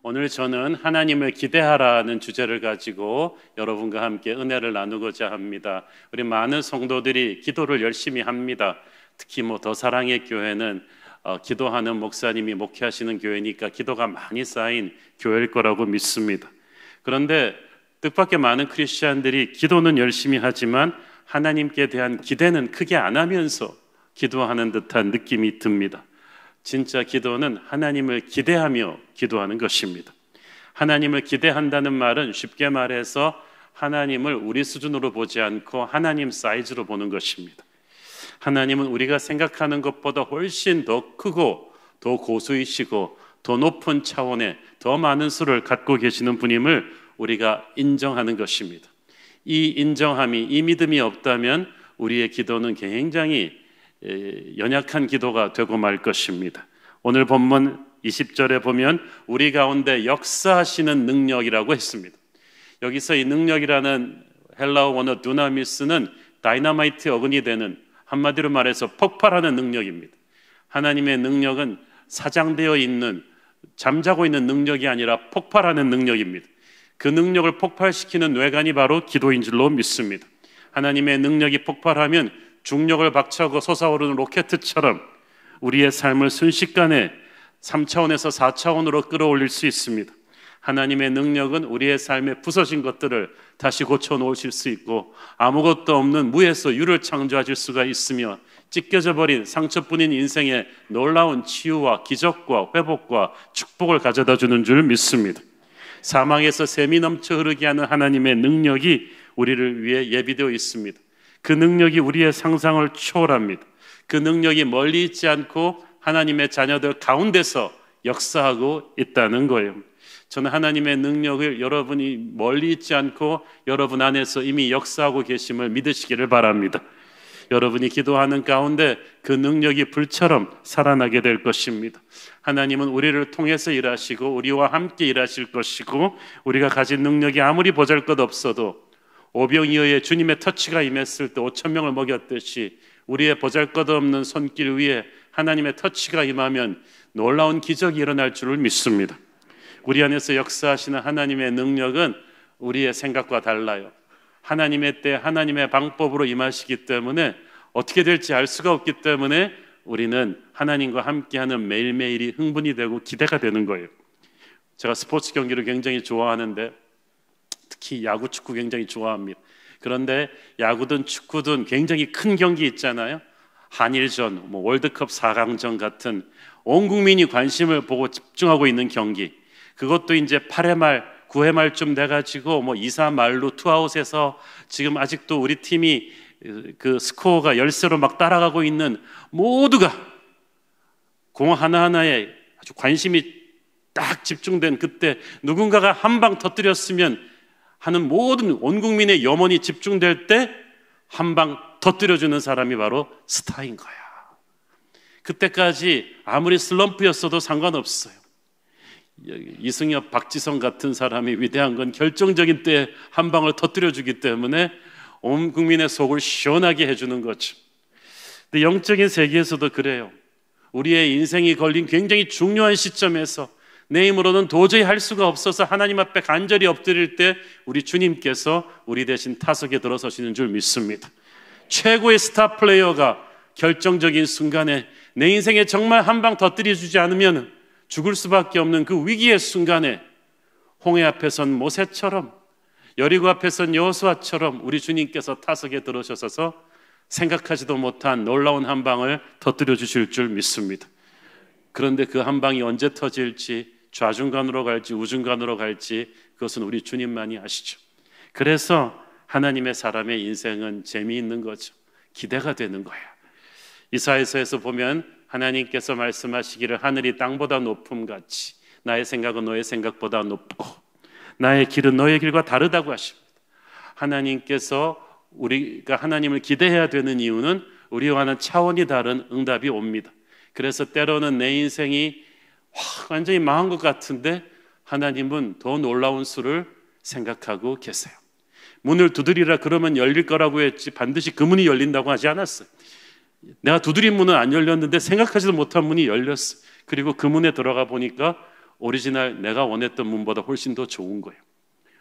오늘 저는 하나님을 기대하라는 주제를 가지고 여러분과 함께 은혜를 나누고자 합니다. 우리 많은 성도들이 기도를 열심히 합니다. 특히 더 사랑의 교회는 기도하는 목사님이 목회하시는 교회니까 기도가 많이 쌓인 교회일 거라고 믿습니다. 그런데 뜻밖의 많은 크리스찬들이 기도는 열심히 하지만 하나님께 대한 기대는 크게 안 하면서 기도하는 듯한 느낌이 듭니다. 진짜 기도는 하나님을 기대하며 기도하는 것입니다. 하나님을 기대한다는 말은 쉽게 말해서 하나님을 우리 수준으로 보지 않고 하나님 사이즈로 보는 것입니다. 하나님은 우리가 생각하는 것보다 훨씬 더 크고 더 고수이시고 더 높은 차원의 더 많은 수를 갖고 계시는 분임을 우리가 인정하는 것입니다. 이 인정함이, 이 믿음이 없다면 우리의 기도는 굉장히 연약한 기도가 되고 말 것입니다. 오늘 본문 20절에 보면 우리 가운데 역사하시는 능력이라고 했습니다. 여기서 이 능력이라는 헬라어 원어 두나미스는 다이너마이트의 어근이 되는, 한마디로 말해서 폭발하는 능력입니다. 하나님의 능력은 사장되어 있는, 잠자고 있는 능력이 아니라 폭발하는 능력입니다. 그 능력을 폭발시키는 뇌관이 바로 기도인 줄로 믿습니다. 하나님의 능력이 폭발하면 중력을 박차고 솟아오르는 로켓처럼 우리의 삶을 순식간에 3차원에서 4차원으로 끌어올릴 수 있습니다. 하나님의 능력은 우리의 삶에 부서진 것들을 다시 고쳐놓으실 수 있고 아무것도 없는 무에서 유를 창조하실 수가 있으며 찢겨져 버린 상처뿐인 인생에 놀라운 치유와 기적과 회복과 축복을 가져다 주는 줄 믿습니다. 사망에서 샘이 넘쳐 흐르게 하는 하나님의 능력이 우리를 위해 예비되어 있습니다. 그 능력이 우리의 상상을 초월합니다. 그 능력이 멀리 있지 않고 하나님의 자녀들 가운데서 역사하고 있다는 거예요. 저는 하나님의 능력을 여러분이 멀리 있지 않고 여러분 안에서 이미 역사하고 계심을 믿으시기를 바랍니다. 여러분이 기도하는 가운데 그 능력이 불처럼 살아나게 될 것입니다. 하나님은 우리를 통해서 일하시고 우리와 함께 일하실 것이고 우리가 가진 능력이 아무리 보잘것없어도 오병이어의 주님의 터치가 임했을 때 5천 명을 먹였듯이 우리의 보잘것없는 손길 위에 하나님의 터치가 임하면 놀라운 기적이 일어날 줄을 믿습니다. 우리 안에서 역사하시는 하나님의 능력은 우리의 생각과 달라요. 하나님의 때 하나님의 방법으로 임하시기 때문에 어떻게 될지 알 수가 없기 때문에 우리는 하나님과 함께하는 매일매일이 흥분이 되고 기대가 되는 거예요. 제가 스포츠 경기를 굉장히 좋아하는데 특히 야구, 축구 굉장히 좋아합니다. 그런데 야구든 축구든 굉장히 큰 경기 있잖아요. 한일전, 월드컵 4강전 같은 온 국민이 관심을 보고 집중하고 있는 경기. 그것도 이제 8회 말, 9회 말쯤 돼가지고 2-3 말로 투아웃에서 지금 아직도 우리 팀이 그 스코어가 열세로 막 따라가고 있는 모두가 공 하나하나에 아주 관심이 딱 집중된 그때 누군가가 한 방 터뜨렸으면 하는 모든 온 국민의 염원이 집중될 때 한 방 터뜨려주는 사람이 바로 스타인 거야. 그때까지 아무리 슬럼프였어도 상관없어요. 이승엽, 박지성 같은 사람이 위대한 건 결정적인 때에 한 방을 터뜨려주기 때문에 온 국민의 속을 시원하게 해주는 거죠. 근데 영적인 세계에서도 그래요. 우리의 인생이 걸린 굉장히 중요한 시점에서 내 힘으로는 도저히 할 수가 없어서 하나님 앞에 간절히 엎드릴 때 우리 주님께서 우리 대신 타석에 들어서시는 줄 믿습니다. 최고의 스타 플레이어가 결정적인 순간에 내 인생에 정말 한 방 터뜨려주지 않으면 죽을 수밖에 없는 그 위기의 순간에 홍해 앞에선 모세처럼 여리고 앞에선 여호수아처럼 우리 주님께서 타석에 들어오셔서 생각하지도 못한 놀라운 한 방을 터뜨려 주실 줄 믿습니다. 그런데 그 한 방이 언제 터질지, 좌중간으로 갈지 우중간으로 갈지 그것은 우리 주님만이 아시죠. 그래서 하나님의 사람의 인생은 재미있는 거죠. 기대가 되는 거야. 이사야서에서 보면 하나님께서 말씀하시기를 하늘이 땅보다 높음같이 나의 생각은 너의 생각보다 높고 나의 길은 너의 길과 다르다고 하십니다. 하나님께서 우리가 하나님을 기대해야 되는 이유는 우리와는 차원이 다른 응답이 옵니다. 그래서 때로는 내 인생이 완전히 망한 것 같은데 하나님은 더 놀라운 수를 생각하고 계세요. 문을 두드리라 그러면 열릴 거라고 했지 반드시 그 문이 열린다고 하지 않았어요. 내가 두드린 문은 안 열렸는데 생각하지도 못한 문이 열렸어요. 그리고 그 문에 들어가 보니까 오리지널 내가 원했던 문보다 훨씬 더 좋은 거예요.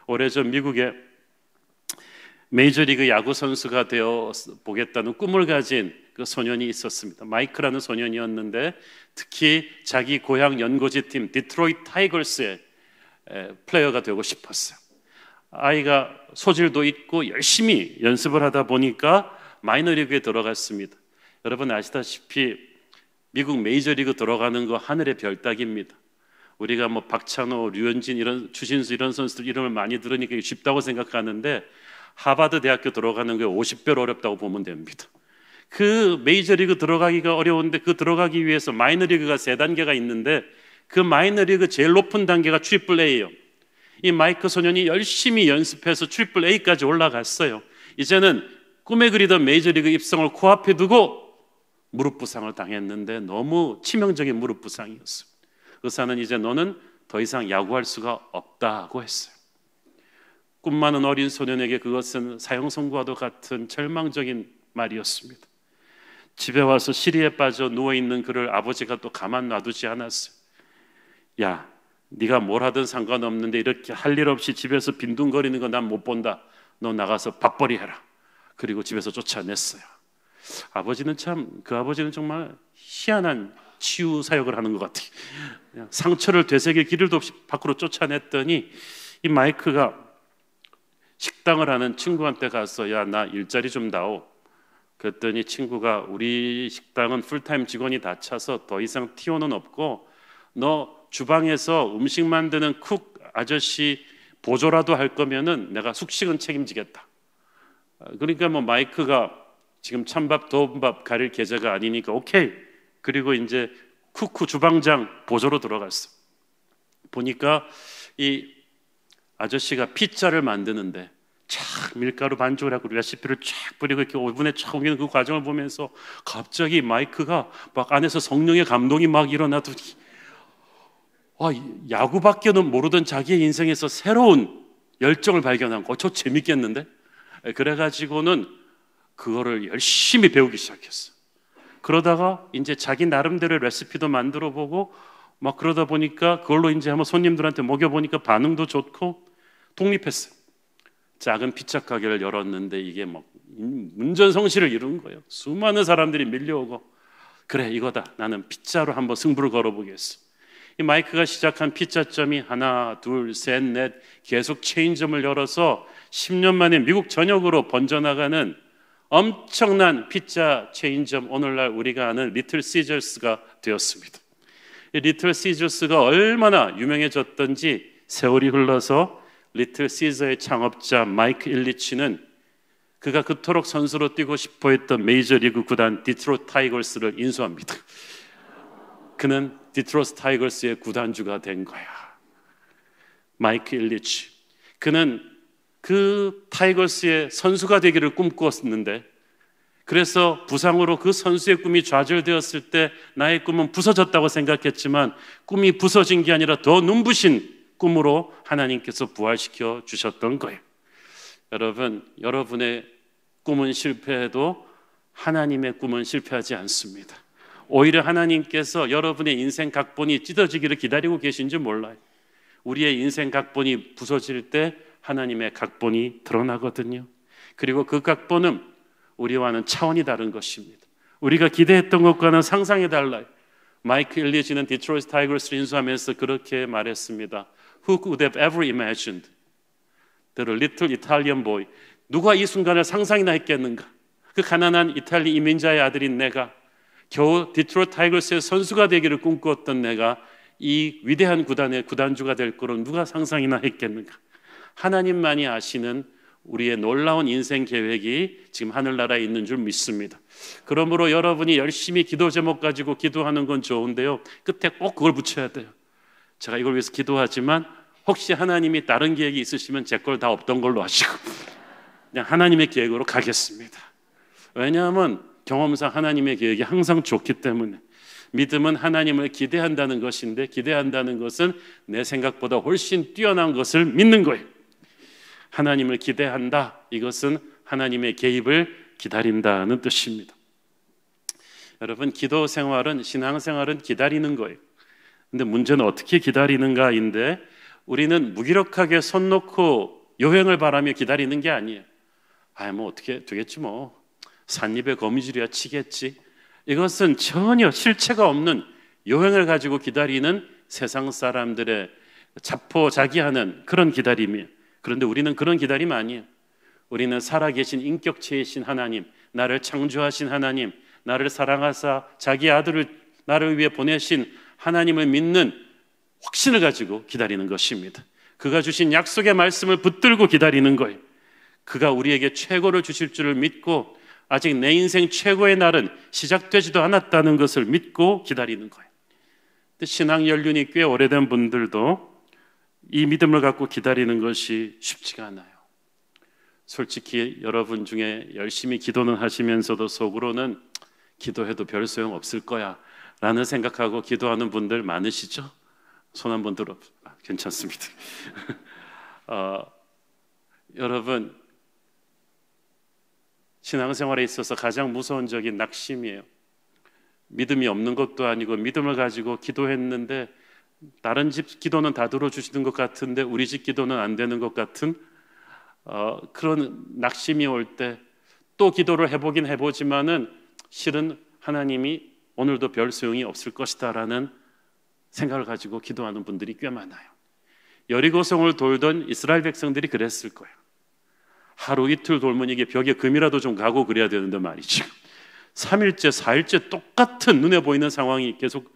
오래전 미국에 메이저리그 야구 선수가 되어 보겠다는 꿈을 가진 그 소년이 있었습니다. 마이크라는 소년이었는데 특히 자기 고향 연고지팀 디트로이트 타이거스의 플레이어가 되고 싶었어요. 아이가 소질도 있고 열심히 연습을 하다 보니까 마이너리그에 들어갔습니다. 여러분 아시다시피 미국 메이저리그 들어가는 거 하늘의 별 따기입니다. 우리가 뭐 박찬호, 류현진 이런 추신수 이런 선수들 이름을 많이 들으니까 쉽다고 생각하는데 하버드 대학교 들어가는 게 50배로 어렵다고 보면 됩니다. 그 메이저리그 들어가기가 어려운데 그 들어가기 위해서 마이너리그가 3단계가 있는데 그 마이너리그 제일 높은 단계가 트리플 A예요. 이 마이크 소년이 열심히 연습해서 트리플 A까지 올라갔어요. 이제는 꿈에 그리던 메이저리그 입성을 코앞에 두고 무릎 부상을 당했는데 너무 치명적인 무릎 부상이었어요. 의사는 이제 너는 더 이상 야구할 수가 없다고 했어요. 꿈 많은 어린 소년에게 그것은 사형선고와도 같은 절망적인 말이었습니다. 집에 와서 시리에 빠져 누워있는 그를 아버지가 또 가만 놔두지 않았어요. 야, 네가 뭘 하든 상관없는데 이렇게 할 일 없이 집에서 빈둥거리는 거 난 못 본다. 너 나가서 밥벌이 해라. 그리고 집에서 쫓아냈어요. 그 아버지는 정말 희한한 치유 사역을 하는 것 같아요. 그냥 상처를 되새길 길도 없이 밖으로 쫓아냈더니 이 마이크가 식당을 하는 친구한테 가서 야, 나 일자리 좀 다오. 그랬더니 친구가 우리 식당은 풀타임 직원이 다 차서 더 이상 티오는 없고 너 주방에서 음식 만드는 쿡 아저씨 보조라도 할 거면은 내가 숙식은 책임지겠다. 그러니까 뭐 마이크가 지금 찬밥 더운밥 가릴 계제가 아니니까 오케이. 그리고 이제 쿠쿠 주방장 보조로 들어갔어. 보니까 이 아저씨가 피자를 만드는데 쫙 밀가루 반죽을 하고 레시피를 쫙 뿌리고 이렇게 오븐에 쫙 옮기는 그 과정을 보면서 갑자기 마이크가 막 안에서 성령의 감동이 막 일어나더니 야구밖에는 모르던 자기의 인생에서 새로운 열정을 발견한 거. 저 재밌겠는데? 그래가지고는 그거를 열심히 배우기 시작했어. 그러다가 이제 자기 나름대로의 레시피도 만들어 보고 막 그러다 보니까 그걸로 이제 한번 손님들한테 먹여보니까 반응도 좋고 독립했어요. 작은 피자 가게를 열었는데 이게 막 문전성시를 이룬 거예요. 수많은 사람들이 밀려오고 그래 이거다. 나는 피자로 한번 승부를 걸어보겠어. 이 마이크가 시작한 피자점이 하나, 둘, 셋, 넷 계속 체인점을 열어서 10년 만에 미국 전역으로 번져나가는 엄청난 피자 체인점, 오늘날 우리가 아는 리틀 시저스가 되었습니다. 이 리틀 시저스가 얼마나 유명해졌던지 세월이 흘러서 리틀 시저의 창업자 마이크 일리치는 그가 그토록 선수로 뛰고 싶어 했던 메이저리그 구단 디트로이트 타이거스를 인수합니다. 그는 디트로이트 타이거스의 구단주가 된 거야. 마이크 일리치. 그는 그 타이거스의 선수가 되기를 꿈꾸었는데 그래서 부상으로 그 선수의 꿈이 좌절되었을 때 나의 꿈은 부서졌다고 생각했지만 꿈이 부서진 게 아니라 더 눈부신 꿈으로 하나님께서 부활시켜 주셨던 거예요. 여러분, 여러분의 꿈은 실패해도 하나님의 꿈은 실패하지 않습니다. 오히려 하나님께서 여러분의 인생 각본이 찢어지기를 기다리고 계신지 몰라요. 우리의 인생 각본이 부서질 때 하나님의 각본이 드러나거든요. 그리고 그 각본은 우리와는 차원이 다른 것입니다. 우리가 기대했던 것과는 상상이 달라요. 마이크 일리지는 디트로이트 타이거스를 인수하면서 그렇게 말했습니다. Who could have ever imagined that a little Italian boy, 누가 이 순간을 상상이나 했겠는가? 그 가난한 이탈리 이민자의 아들인 내가 겨우 디트로이트 타이거스의 선수가 되기를 꿈꾸었던 내가 이 위대한 구단의 구단주가 될 거로 누가 상상이나 했겠는가? 하나님만이 아시는 우리의 놀라운 인생 계획이 지금 하늘나라에 있는 줄 믿습니다. 그러므로 여러분이 열심히 기도 제목 가지고 기도하는 건 좋은데요, 끝에 꼭 그걸 붙여야 돼요. 제가 이걸 위해서 기도하지만 혹시 하나님이 다른 계획이 있으시면 제 걸 다 없던 걸로 하시고 그냥 하나님의 계획으로 가겠습니다. 왜냐하면 경험상 하나님의 계획이 항상 좋기 때문에. 믿음은 하나님을 기대한다는 것인데, 기대한다는 것은 내 생각보다 훨씬 뛰어난 것을 믿는 거예요. 하나님을 기대한다, 이것은 하나님의 개입을 기다린다는 뜻입니다. 여러분, 기도 생활은, 신앙생활은 기다리는 거예요. 근데 문제는 어떻게 기다리는가인데, 우리는 무기력하게 손 놓고 여행을 바라며 기다리는 게 아니에요. 뭐 어떻게 되겠지, 뭐 삿입에 거미줄이야 치겠지. 이것은 전혀 실체가 없는 여행을 가지고 기다리는 세상 사람들의 자포자기하는 그런 기다림이에요. 그런데 우리는 그런 기다림 아니에요. 우리는 살아계신 인격체이신 하나님, 나를 창조하신 하나님, 나를 사랑하사 자기 아들을 나를 위해 보내신 하나님을 믿는 확신을 가지고 기다리는 것입니다. 그가 주신 약속의 말씀을 붙들고 기다리는 거예요. 그가 우리에게 최고를 주실 줄을 믿고, 아직 내 인생 최고의 날은 시작되지도 않았다는 것을 믿고 기다리는 거예요. 신앙 연륜이 꽤 오래된 분들도 이 믿음을 갖고 기다리는 것이 쉽지가 않아요. 솔직히 여러분 중에 열심히 기도는 하시면서도 속으로는 기도해도 별 소용 없을 거야 라는 생각하고 기도하는 분들 많으시죠? 손 한번 들어. 괜찮습니다. 여러분, 신앙생활에 있어서 가장 무서운 적이 낙심이에요. 믿음이 없는 것도 아니고 믿음을 가지고 기도했는데 다른 집 기도는 다 들어주시는 것 같은데 우리 집 기도는 안 되는 것 같은 그런 낙심이 올 때 또 기도를 해보긴 해보지만은 실은 하나님이 오늘도 별 소용이 없을 것이다 라는 생각을 가지고 기도하는 분들이 꽤 많아요. 여리고성을 돌던 이스라엘 백성들이 그랬을 거예요. 하루 이틀 돌면 이게 벽에 금이라도 좀 가고 그래야 되는데 말이죠. 3일째 4일째 똑같은 눈에 보이는 상황이 계속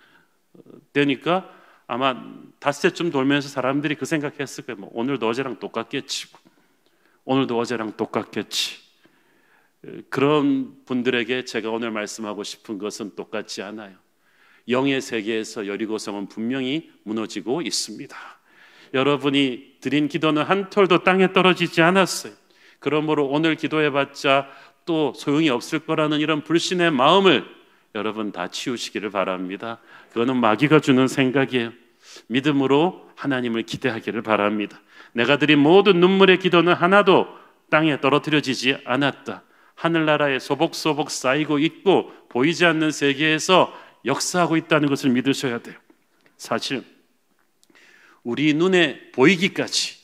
되니까 아마 닷새쯤 돌면서 사람들이 그 생각했을 거예요. 오늘도 어제랑 똑같겠지. 오늘도 어제랑 똑같겠지. 그런 분들에게 제가 오늘 말씀하고 싶은 것은 똑같지 않아요. 영의 세계에서 여리고성은 분명히 무너지고 있습니다. 여러분이 드린 기도는 한 톨도 땅에 떨어지지 않았어요. 그러므로 오늘 기도해봤자 또 소용이 없을 거라는 이런 불신의 마음을 여러분 다 치우시기를 바랍니다. 그거는 마귀가 주는 생각이에요. 믿음으로 하나님을 기대하기를 바랍니다. 내가 드린 모든 눈물의 기도는 하나도 땅에 떨어뜨려지지 않았다. 하늘나라에 소복소복 쌓이고 있고 보이지 않는 세계에서 역사하고 있다는 것을 믿으셔야 돼요. 사실 우리 눈에 보이기까지,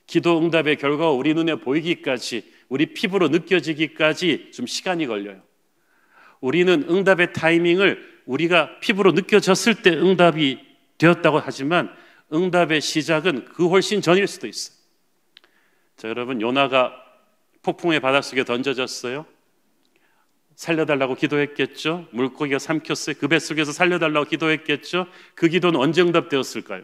기도 응답의 결과가 우리 눈에 보이기까지, 우리 피부로 느껴지기까지 좀 시간이 걸려요. 우리는 응답의 타이밍을 우리가 피부로 느껴졌을 때 응답이 되었다고 하지만 응답의 시작은 그 훨씬 전일 수도 있어요. 자, 여러분, 요나가 폭풍의 바닷속에 던져졌어요. 살려달라고 기도했겠죠. 물고기가 삼켰어요. 그 뱃속에서 살려달라고 기도했겠죠. 그 기도는 언제 응답되었을까요?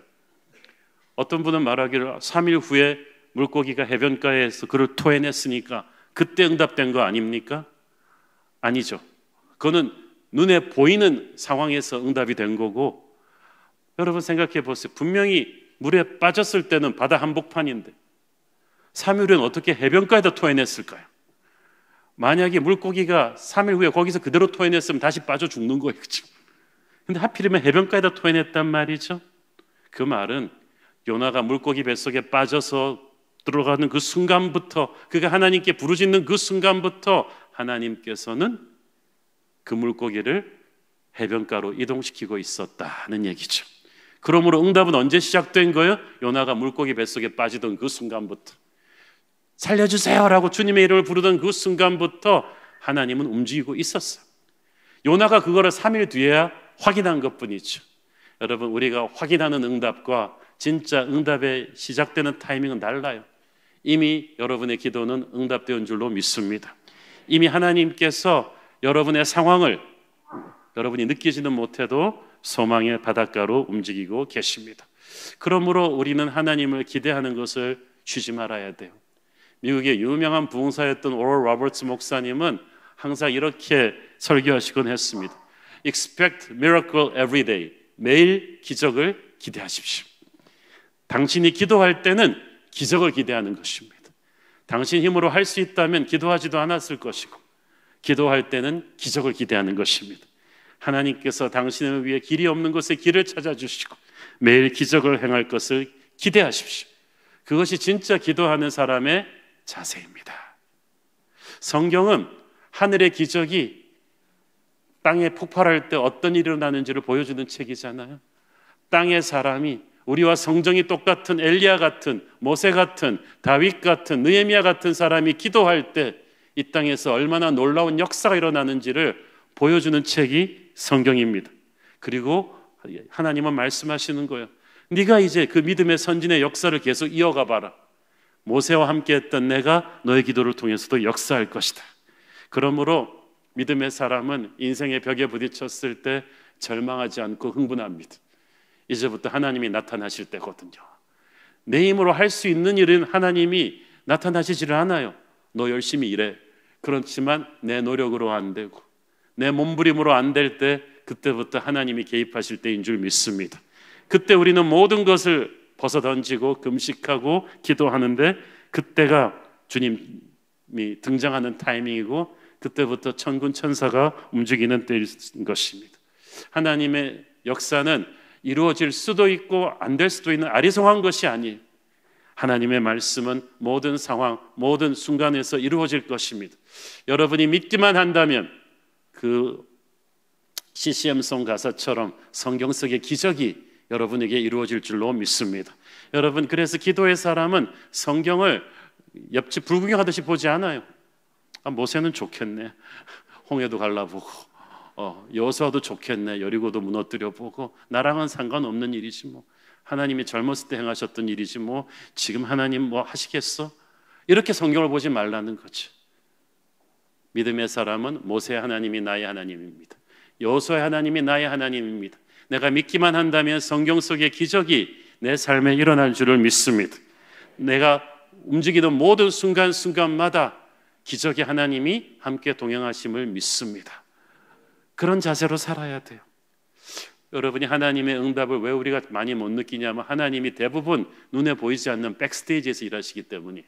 어떤 분은 말하기를 3일 후에 물고기가 해변가에서 그를 토해냈으니까 그때 응답된 거 아닙니까? 아니죠. 그거는 눈에 보이는 상황에서 응답이 된 거고, 여러분 생각해 보세요. 분명히 물에 빠졌을 때는 바다 한복판인데 3일 후엔 어떻게 해변가에다 토해냈을까요? 만약에 물고기가 3일 후에 거기서 그대로 토해냈으면 다시 빠져 죽는 거예요. 그렇죠? 근데 하필이면 해변가에다 토해냈단 말이죠. 그 말은 요나가 물고기 뱃속에 빠져서 들어가는 그 순간부터, 그가 하나님께 부르짖는 그 순간부터 하나님께서는 그 물고기를 해변가로 이동시키고 있었다는 얘기죠. 그러므로 응답은 언제 시작된 거예요? 요나가 물고기 뱃속에 빠지던 그 순간부터, 살려주세요라고 주님의 이름을 부르던 그 순간부터 하나님은 움직이고 있었어요. 요나가 그거를 3일 뒤에야 확인한 것뿐이죠. 여러분, 우리가 확인하는 응답과 진짜 응답의 시작되는 타이밍은 달라요. 이미 여러분의 기도는 응답된 줄로 믿습니다. 이미 하나님께서 여러분의 상황을 여러분이 느끼지는 못해도 소망의 바닷가로 움직이고 계십니다. 그러므로 우리는 하나님을 기대하는 것을 쉬지 말아야 돼요. 미국의 유명한 부흥사였던 오럴 로버츠 목사님은 항상 이렇게 설교하시곤 했습니다. Expect miracle every day. 매일 기적을 기대하십시오. 당신이 기도할 때는 기적을 기대하는 것입니다. 당신 힘으로 할 수 있다면 기도하지도 않았을 것이고, 기도할 때는 기적을 기대하는 것입니다. 하나님께서 당신을 위해 길이 없는 곳에 길을 찾아주시고 매일 기적을 행할 것을 기대하십시오. 그것이 진짜 기도하는 사람의 자세입니다. 성경은 하늘의 기적이 땅에 폭발할 때 어떤 일이 일어나는지를 보여주는 책이잖아요. 땅의 사람이 우리와 성정이 똑같은 엘리야 같은, 모세 같은, 다윗 같은, 느헤미야 같은 사람이 기도할 때 이 땅에서 얼마나 놀라운 역사가 일어나는지를 보여주는 책이 성경입니다. 그리고 하나님은 말씀하시는 거예요. 네가 이제 그 믿음의 선진의 역사를 계속 이어가 봐라. 모세와 함께 했던 내가 너의 기도를 통해서도 역사할 것이다. 그러므로 믿음의 사람은 인생의 벽에 부딪혔을 때 절망하지 않고 흥분합니다. 이제부터 하나님이 나타나실 때거든요. 내 힘으로 할 수 있는 일은 하나님이 나타나시지를 않아요. 너 열심히 일해. 그렇지만 내 노력으로 안 되고 내 몸부림으로 안 될 때 그때부터 하나님이 개입하실 때인 줄 믿습니다. 그때 우리는 모든 것을 벗어던지고 금식하고 기도하는데 그때가 주님이 등장하는 타이밍이고 그때부터 천군 천사가 움직이는 때인 것입니다. 하나님의 역사는 이루어질 수도 있고 안 될 수도 있는 아리송한 것이 아니에요. 하나님의 말씀은 모든 상황, 모든 순간에서 이루어질 것입니다. 여러분이 믿기만 한다면 그 CCM송 가사처럼 성경 속의 기적이 여러분에게 이루어질 줄로 믿습니다. 여러분, 그래서 기도의 사람은 성경을 옆집 불구경하듯이 보지 않아요. 모세는 좋겠네. 홍해도 갈라보고 여호수아도 좋겠네. 여리고도 무너뜨려 보고 나랑은 상관없는 일이지 뭐. 하나님이 젊었을 때 행하셨던 일이지 뭐 지금 하나님 뭐 하시겠어? 이렇게 성경을 보지 말라는 거죠. 믿음의 사람은 모세의 하나님이 나의 하나님입니다. 여호수아의 하나님이 나의 하나님입니다. 내가 믿기만 한다면 성경 속의 기적이 내 삶에 일어날 줄을 믿습니다. 내가 움직이는 모든 순간순간마다 기적의 하나님이 함께 동행하심을 믿습니다. 그런 자세로 살아야 돼요. 여러분이 하나님의 응답을 왜 우리가 많이 못 느끼냐면 하나님이 대부분 눈에 보이지 않는 백스테이지에서 일하시기 때문이에요.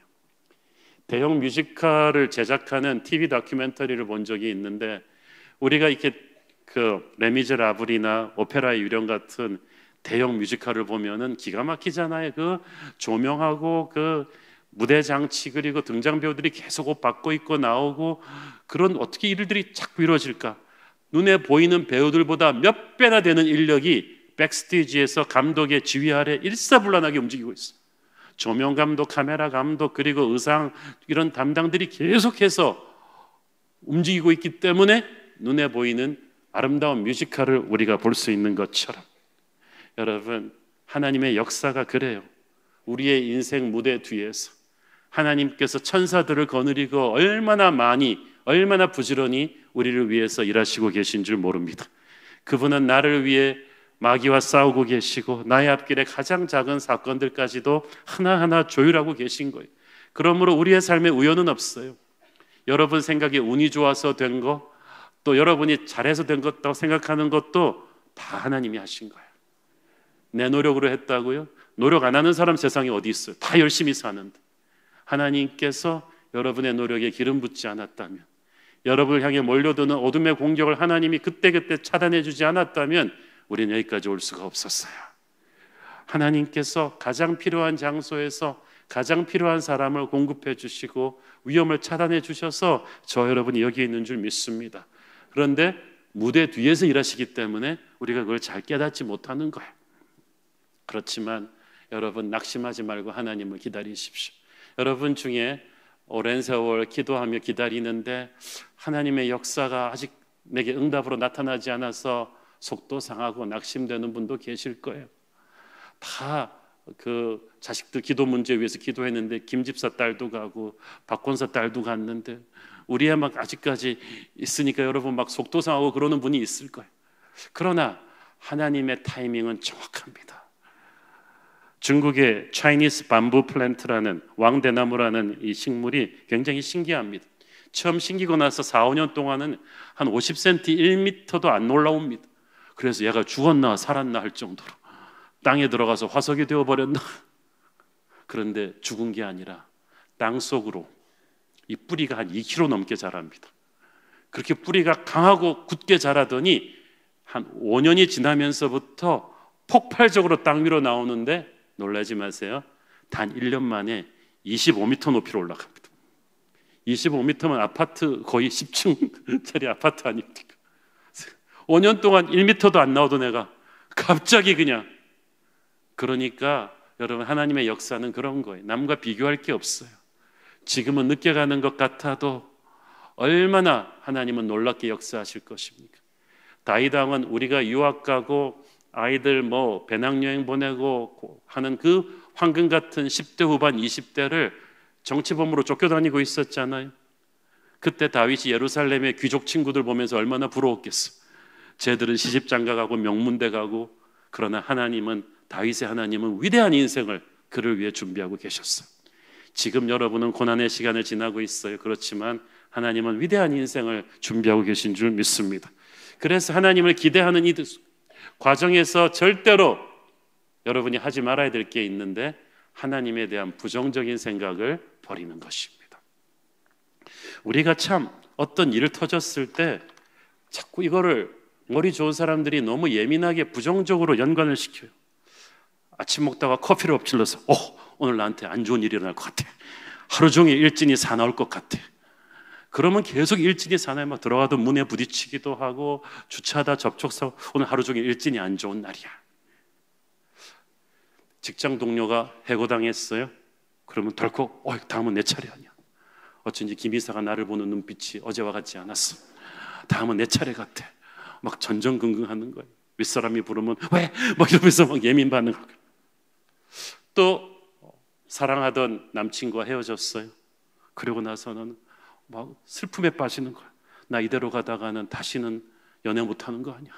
대형 뮤지컬을 제작하는 TV 다큐멘터리를 본 적이 있는데 우리가 이렇게 그 레미제라블이나 오페라의 유령 같은 대형 뮤지컬을 보면은 기가 막히잖아요. 그 조명하고 그 무대 장치 그리고 등장 배우들이 계속 옷 바꿔 입고 나오고 그런 어떻게 일들이 자꾸 이루어질까? 눈에 보이는 배우들보다 몇 배나 되는 인력이 백스테이지에서 감독의 지휘 아래 일사불란하게 움직이고 있어요. 조명 감독, 카메라 감독 그리고 의상 이런 담당들이 계속해서 움직이고 있기 때문에 눈에 보이는 아름다운 뮤지컬을 우리가 볼 수 있는 것처럼 여러분 하나님의 역사가 그래요. 우리의 인생 무대 뒤에서 하나님께서 천사들을 거느리고 얼마나 많이 얼마나 부지런히 우리를 위해서 일하시고 계신 줄 모릅니다. 그분은 나를 위해 마귀와 싸우고 계시고 나의 앞길에 가장 작은 사건들까지도 하나하나 조율하고 계신 거예요. 그러므로 우리의 삶에 우연은 없어요. 여러분 생각에 운이 좋아서 된 거, 또 여러분이 잘해서 된 것다고 생각하는 것도 다 하나님이 하신 거예요. 내 노력으로 했다고요? 노력 안 하는 사람 세상에 어디 있어요? 다 열심히 사는데 하나님께서 여러분의 노력에 기름 붓지 않았다면, 여러분을 향해 몰려드는 어둠의 공격을 하나님이 그때그때 차단해 주지 않았다면 우리는 여기까지 올 수가 없었어요. 하나님께서 가장 필요한 장소에서 가장 필요한 사람을 공급해 주시고 위험을 차단해 주셔서 저 여러분이 여기 있는 줄 믿습니다. 그런데 무대 뒤에서 일하시기 때문에 우리가 그걸 잘 깨닫지 못하는 거예요. 그렇지만 여러분 낙심하지 말고 하나님을 기다리십시오. 여러분 중에 오랜 세월 기도하며 기다리는데 하나님의 역사가 아직 내게 응답으로 나타나지 않아서 속도 상하고 낙심되는 분도 계실 거예요. 다 그 자식들 기도 문제 위해서 기도했는데 김 집사 딸도 가고 박권사 딸도 갔는데 우리 애 막 아직까지 있으니까 여러분 막 속도 상하고 그러는 분이 있을 거예요. 그러나 하나님의 타이밍은 정확합니다. 중국의 차이니스 밤부 플랜트라는 왕대나무라는 이 식물이 굉장히 신기합니다. 처음 심기고 나서 4, 5년 동안은 한 50cm, 1m도 안 올라옵니다. 그래서 얘가 죽었나 살았나 할 정도로 땅에 들어가서 화석이 되어버렸나. 그런데 죽은 게 아니라 땅 속으로 이 뿌리가 한 2km 넘게 자랍니다. 그렇게 뿌리가 강하고 굳게 자라더니 한 5년이 지나면서부터 폭발적으로 땅 위로 나오는데 놀라지 마세요. 단 1년 만에 25m 높이로 올라갑니다. 25m면 아파트 거의 10층짜리 아파트 아닙니까? 5년 동안 1m도 안 나오던 애가 갑자기 그냥 그러니까 여러분, 하나님의 역사는 그런 거예요. 남과 비교할 게 없어요. 지금은 늦게 가는 것 같아도 얼마나 하나님은 놀랍게 역사하실 것입니까? 다윗 왕은 우리가 유학 가고 아이들 배낭여행 보내고 하는 그 황금 같은 10대 후반 20대를 정치범으로 쫓겨다니고 있었잖아요. 그때 다윗이 예루살렘의 귀족 친구들 보면서 얼마나 부러웠겠어. 쟤들은 시집장가 가고 명문대 가고. 그러나 하나님은, 다윗의 하나님은 위대한 인생을 그를 위해 준비하고 계셨어요. 지금 여러분은 고난의 시간을 지나고 있어요. 그렇지만 하나님은 위대한 인생을 준비하고 계신 줄 믿습니다. 그래서 하나님을 기대하는 이 과정에서 절대로 여러분이 하지 말아야 될 게 있는데, 하나님에 대한 부정적인 생각을 버리는 것입니다. 우리가 참 어떤 일을 터졌을 때 자꾸 이거를 머리 좋은 사람들이 너무 예민하게 부정적으로 연관을 시켜요. 아침 먹다가 커피를 엎질러서 오늘 나한테 안 좋은 일이 일어날 것 같아. 하루 종일 일진이 사나울 것 같아. 그러면 계속 일진이 사나에 막 들어가도 문에 부딪히기도 하고, 주차하다 접촉사고, 오늘 하루 종일 일진이 안 좋은 날이야. 직장 동료가 해고당했어요. 그러면 덜컥 다음은 내 차례 아니야. 어쩐지 김 이사가 나를 보는 눈빛이 어제와 같지 않았어. 다음은 내 차례 같아. 막 전전긍긍하는 거예요. 윗사람이 부르면 왜? 막 이러면서 막 예민 반응하고. 또 사랑하던 남친과 헤어졌어요. 그러고 나서는 막 슬픔에 빠지는 거야. 나 이대로 가다가는 다시는 연애 못하는 거 아니야.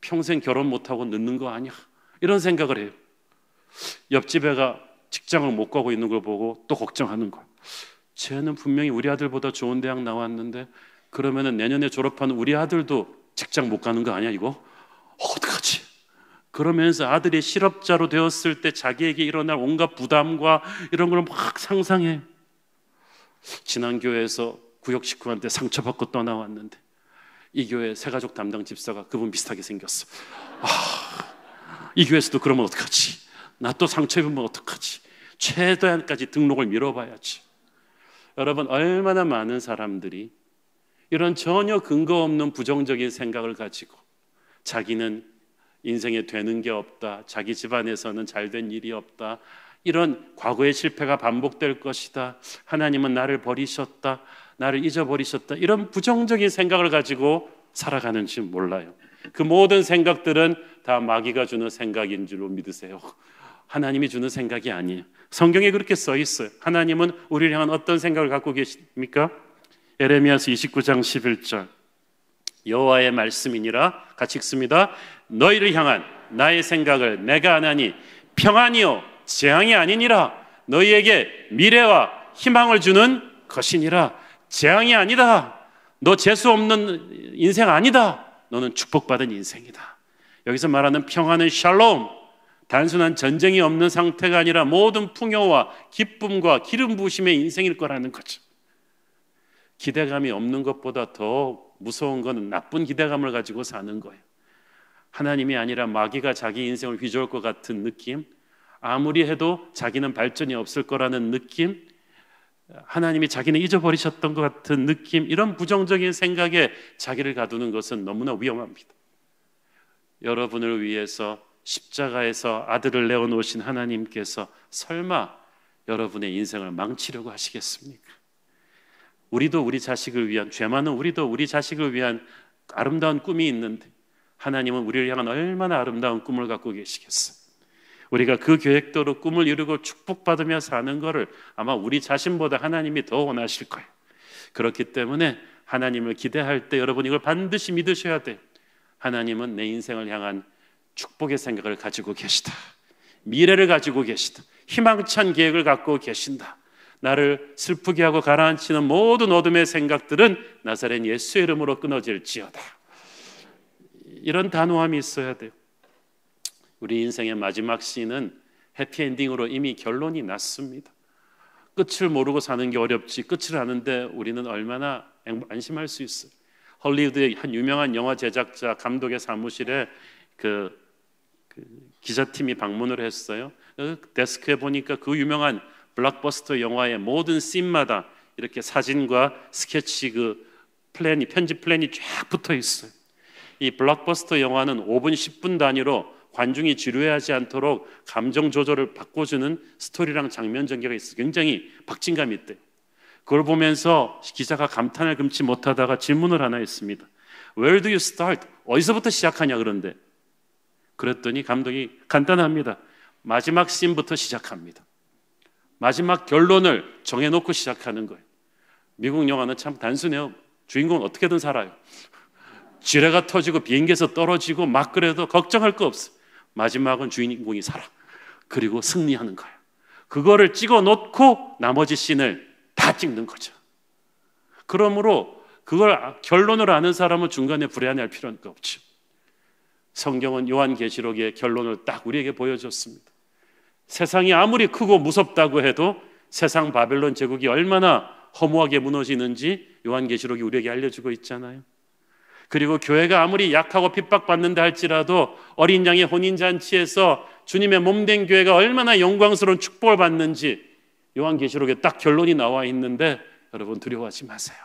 평생 결혼 못하고 늦는 거 아니야. 이런 생각을 해요. 옆집 애가 직장을 못 가고 있는 걸 보고 또 걱정하는 거야. 쟤는 분명히 우리 아들보다 좋은 대학 나왔는데, 그러면은 내년에 졸업하는 우리 아들도 직장 못 가는 거 아니야 이거? 어떡하지? 그러면서 아들이 실업자로 되었을 때 자기에게 일어날 온갖 부담과 이런 걸 막 상상해. 지난 교회에서 구역 식구한테 상처받고 떠나왔는데, 이 교회 새가족 담당 집사가 그분 비슷하게 생겼어. 이 교회에서도 그러면 어떡하지? 나 또 상처 입으면 어떡하지? 최대한까지 등록을 미뤄봐야지. 여러분, 얼마나 많은 사람들이 이런 전혀 근거 없는 부정적인 생각을 가지고 자기는 인생에 되는 게 없다, 자기 집안에서는 잘된 일이 없다, 이런 과거의 실패가 반복될 것이다, 하나님은 나를 버리셨다, 나를 잊어버리셨다, 이런 부정적인 생각을 가지고 살아가는지 몰라요. 그 모든 생각들은 다 마귀가 주는 생각인 줄로 믿으세요. 하나님이 주는 생각이 아니에요. 성경에 그렇게 써 있어요. 하나님은 우리를 향한 어떤 생각을 갖고 계십니까? 에레미야서 29장 11절, 여호와의 말씀이니라, 같이 읽습니다. 너희를 향한 나의 생각을 내가 아나니 평안이요 재앙이 아니니라. 너희에게 미래와 희망을 주는 것이니라. 재앙이 아니다. 너 재수 없는 인생 아니다. 너는 축복받은 인생이다. 여기서 말하는 평안은 샬롬, 단순한 전쟁이 없는 상태가 아니라 모든 풍요와 기쁨과 기름 부으심의 인생일 거라는 거죠. 기대감이 없는 것보다 더 무서운 건 나쁜 기대감을 가지고 사는 거예요. 하나님이 아니라 마귀가 자기 인생을 휘저을 것 같은 느낌, 아무리 해도 자기는 발전이 없을 거라는 느낌, 하나님이 자기는 잊어버리셨던 것 같은 느낌, 이런 부정적인 생각에 자기를 가두는 것은 너무나 위험합니다. 여러분을 위해서 십자가에서 아들을 내어놓으신 하나님께서 설마 여러분의 인생을 망치려고 하시겠습니까? 우리도 우리 자식을 위한, 죄 많은 우리도 우리 자식을 위한 아름다운 꿈이 있는데, 하나님은 우리를 향한 얼마나 아름다운 꿈을 갖고 계시겠어요? 우리가 그 계획대로 꿈을 이루고 축복받으며 사는 것을 아마 우리 자신보다 하나님이 더 원하실 거예요. 그렇기 때문에 하나님을 기대할 때 여러분 이걸 반드시 믿으셔야 돼요. 하나님은 내 인생을 향한 축복의 생각을 가지고 계시다, 미래를 가지고 계시다, 희망찬 계획을 갖고 계신다. 나를 슬프게 하고 가라앉히는 모든 어둠의 생각들은 나사렛 예수의 이름으로 끊어질지어다. 이런 단호함이 있어야 돼요. 우리 인생의 마지막 씬은 해피엔딩으로 이미 결론이 났습니다. 끝을 모르고 사는 게 어렵지, 끝을 아는데 우리는 얼마나 안심할 수 있어요. 헐리우드의 한 유명한 영화 제작자 감독의 사무실에 그 기자팀이 방문을 했어요. 데스크에 보니까 그 유명한 블록버스터 영화의 모든 씬마다 이렇게 사진과 스케치 편집 플랜이 쫙 붙어 있어요. 이 블록버스터 영화는 5분, 10분 단위로 관중이 지루해하지 않도록 감정 조절을 바꿔주는 스토리랑 장면 전개가 있어 굉장히 박진감이 있대요. 그걸 보면서 기자가 감탄을 금치 못하다가 질문을 하나 했습니다. Where do you start? 어디서부터 시작하냐 그런데 그랬더니 감독이 간단합니다. 마지막 씬부터 시작합니다. 마지막 결론을 정해놓고 시작하는 거예요. 미국 영화는 참 단순해요. 주인공은 어떻게든 살아요. 지뢰가 터지고 비행기에서 떨어지고 막 그래도 걱정할 거 없어. 마지막은 주인공이 살아. 그리고 승리하는 거예요. 그거를 찍어놓고 나머지 씬을 다 찍는 거죠. 그러므로 그걸 결론을 아는 사람은 중간에 불안해할 필요는 없죠. 성경은 요한계시록의 결론을 딱 우리에게 보여줬습니다. 세상이 아무리 크고 무섭다고 해도 세상 바벨론 제국이 얼마나 허무하게 무너지는지 요한계시록이 우리에게 알려주고 있잖아요. 그리고 교회가 아무리 약하고 핍박받는다 할지라도 어린 양의 혼인잔치에서 주님의 몸된 교회가 얼마나 영광스러운 축복을 받는지 요한계시록에 딱 결론이 나와 있는데 여러분 두려워하지 마세요.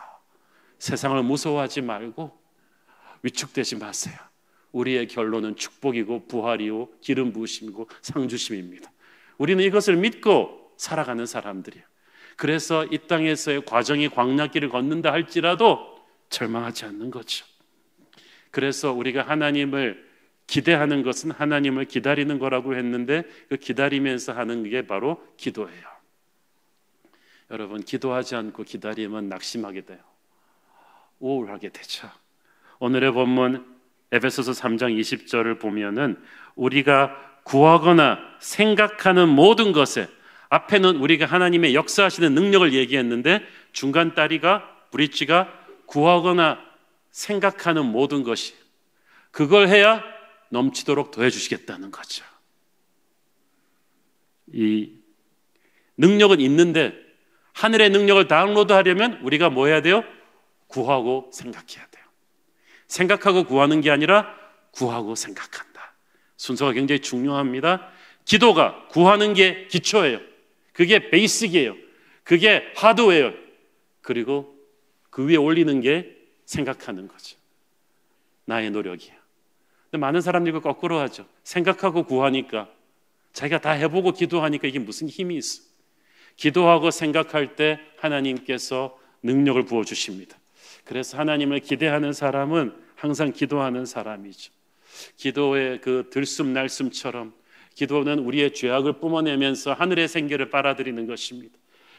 세상을 무서워하지 말고 위축되지 마세요. 우리의 결론은 축복이고 부활이고 기름 부으심이고 상주심입니다. 우리는 이것을 믿고 살아가는 사람들이에요. 그래서 이 땅에서의 과정이 광야길을 걷는다 할지라도 절망하지 않는 거죠. 그래서 우리가 하나님을 기대하는 것은 하나님을 기다리는 거라고 했는데 그 기다리면서 하는 게 바로 기도예요. 여러분 기도하지 않고 기다리면 낙심하게 돼요. 우울하게 되죠. 오늘의 본문 에베소서 3장 20절을 보면은 우리가 구하거나 생각하는 모든 것에 앞에는 우리가 하나님의 역사하시는 능력을 얘기했는데 중간 다리가 브릿지가 구하거나 생각하는 모든 것이 그걸 해야 넘치도록 더해 주시겠다는 거죠. 이 능력은 있는데 하늘의 능력을 다운로드하려면 우리가 뭐 해야 돼요? 구하고 생각해야 돼요. 생각하고 구하는 게 아니라 구하고 생각한다. 순서가 굉장히 중요합니다. 기도가 구하는 게 기초예요. 그게 베이직이에요. 그게 하드웨어. 그리고 그 위에 올리는 게 생각하는 거죠. 나의 노력이에요. 근데 많은 사람들이 거꾸로 하죠. 생각하고 구하니까 자기가 다 해보고 기도하니까 이게 무슨 힘이 있어. 기도하고 생각할 때 하나님께서 능력을 부어주십니다. 그래서 하나님을 기대하는 사람은 항상 기도하는 사람이죠. 기도의 그 들숨날숨처럼 기도는 우리의 죄악을 뿜어내면서 하늘의 생기를 빨아들이는 것입니다.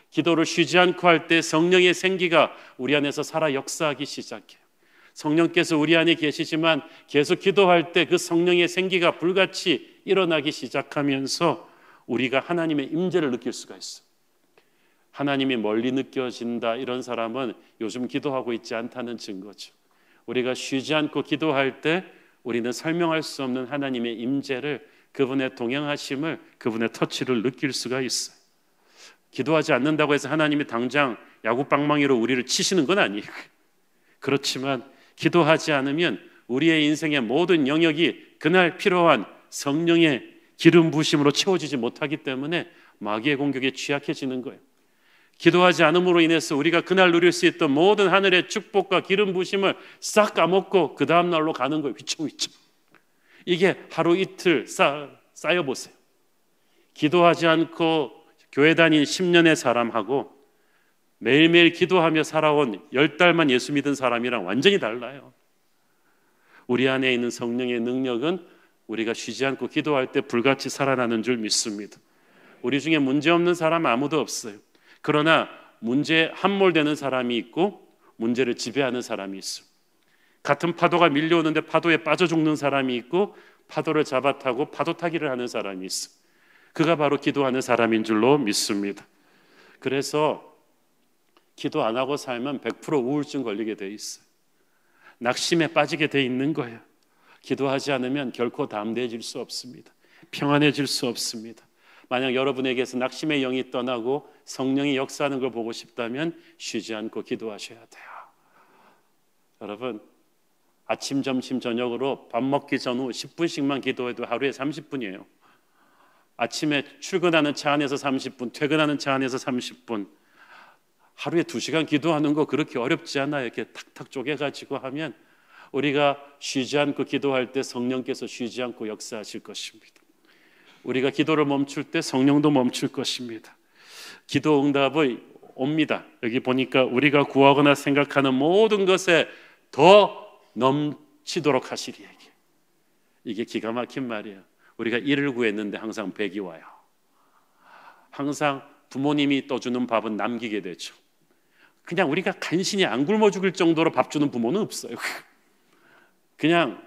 기도를 쉬지 않고 할 때 성령의 생기가 우리 안에서 살아 역사하기 시작해요. 성령께서 우리 안에 계시지만 계속 기도할 때 그 성령의 생기가 불같이 일어나기 시작하면서 우리가 하나님의 임재를 느낄 수가 있어요. 하나님이 멀리 느껴진다 이런 사람은 요즘 기도하고 있지 않다는 증거죠. 우리가 쉬지 않고 기도할 때 우리는 설명할 수 없는 하나님의 임재를 그분의 동행하심을 그분의 터치를 느낄 수가 있어요. 기도하지 않는다고 해서 하나님이 당장 야구방망이로 우리를 치시는 건 아니에요. 그렇지만 기도하지 않으면 우리의 인생의 모든 영역이 그날 필요한 성령의 기름 부으심으로 채워지지 못하기 때문에 마귀의 공격에 취약해지는 거예요. 기도하지 않음으로 인해서 우리가 그날 누릴 수 있던 모든 하늘의 축복과 기름 부으심을 싹 까먹고 그 다음 날로 가는 거예요. 휘청휘청. 이게 하루 이틀 쌓여보세요. 기도하지 않고 교회 다닌 10년의 사람하고 매일매일 기도하며 살아온 10달만 예수 믿은 사람이랑 완전히 달라요. 우리 안에 있는 성령의 능력은 우리가 쉬지 않고 기도할 때 불같이 살아나는 줄 믿습니다. 우리 중에 문제없는 사람 아무도 없어요. 그러나 문제에 함몰되는 사람이 있고 문제를 지배하는 사람이 있어요. 같은 파도가 밀려오는데 파도에 빠져 죽는 사람이 있고 파도를 잡아타고 파도 타기를 하는 사람이 있어요. 그가 바로 기도하는 사람인 줄로 믿습니다. 그래서 기도 안 하고 살면 100% 우울증 걸리게 돼 있어요. 낙심에 빠지게 돼 있는 거예요. 기도하지 않으면 결코 담대해질 수 없습니다. 평안해질 수 없습니다. 만약 여러분에게서 낙심의 영이 떠나고 성령이 역사하는 걸 보고 싶다면 쉬지 않고 기도하셔야 돼요. 여러분 아침, 점심, 저녁으로 밥 먹기 전후 10분씩만 기도해도 하루에 30분이에요. 아침에 출근하는 차 안에서 30분, 퇴근하는 차 안에서 30분. 하루에 2시간 기도하는 거 그렇게 어렵지 않아요. 이렇게 탁탁 쪼개가지고 하면 우리가 쉬지 않고 기도할 때 성령께서 쉬지 않고 역사하실 것입니다. 우리가 기도를 멈출 때 성령도 멈출 것입니다. 기도 응답이 옵니다. 여기 보니까 우리가 구하거나 생각하는 모든 것에 더 넘치도록 하시리에게. 이게 기가 막힌 말이에요. 우리가 1을 구했는데 항상 100이 와요. 항상 부모님이 떠주는 밥은 남기게 되죠. 그냥 우리가 간신히 안 굶어 죽을 정도로 밥 주는 부모는 없어요. 그냥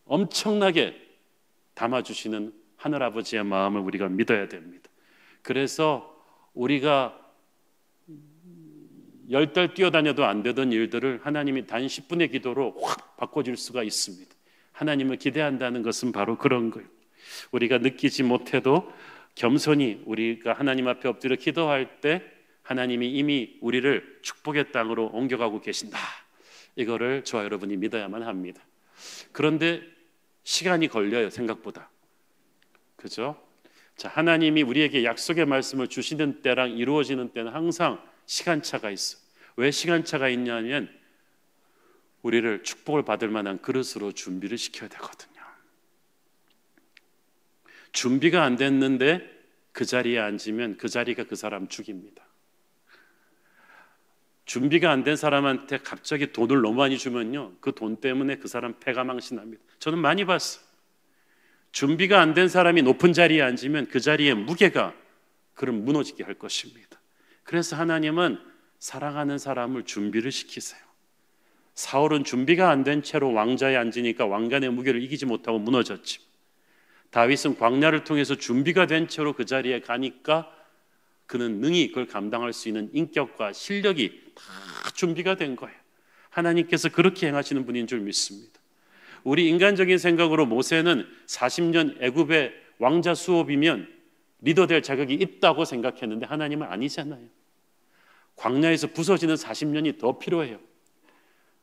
엄청나게 담아주시는 하늘아버지의 마음을 우리가 믿어야 됩니다. 그래서 우리가 10달 뛰어다녀도 안 되던 일들을 하나님이 단 10분의 기도로 확 바꿔줄 수가 있습니다. 하나님을 기대한다는 것은 바로 그런 거예요. 우리가 느끼지 못해도 겸손히 우리가 하나님 앞에 엎드려 기도할 때 하나님이 이미 우리를 축복의 땅으로 옮겨가고 계신다. 이거를 저와 여러분이 믿어야만 합니다. 그런데 시간이 걸려요, 생각보다. 그죠? 자, 하나님이 우리에게 약속의 말씀을 주시는 때랑 이루어지는 때는 항상 시간차가 있어. 왜 시간차가 있냐면 우리를 축복을 받을 만한 그릇으로 준비를 시켜야 되거든요. 준비가 안 됐는데 그 자리에 앉으면 그 자리가 그 사람 죽입니다. 준비가 안 된 사람한테 갑자기 돈을 너무 많이 주면요, 그 돈 때문에 그 사람 패가 망신합니다. 저는 많이 봤어요. 준비가 안 된 사람이 높은 자리에 앉으면 그 자리의 무게가 그럼 무너지게 할 것입니다. 그래서 하나님은 사랑하는 사람을 준비를 시키세요. 사울은 준비가 안 된 채로 왕자에 앉으니까 왕관의 무게를 이기지 못하고 무너졌지. 다윗은 광야를 통해서 준비가 된 채로 그 자리에 가니까 그는 능히 그걸 감당할 수 있는 인격과 실력이 다 준비가 된 거예요. 하나님께서 그렇게 행하시는 분인 줄 믿습니다. 우리 인간적인 생각으로 모세는 40년 애굽의 왕자 수업이면 리더 될 자격이 있다고 생각했는데 하나님은 아니잖아요. 광야에서 부서지는 40년이 더 필요해요.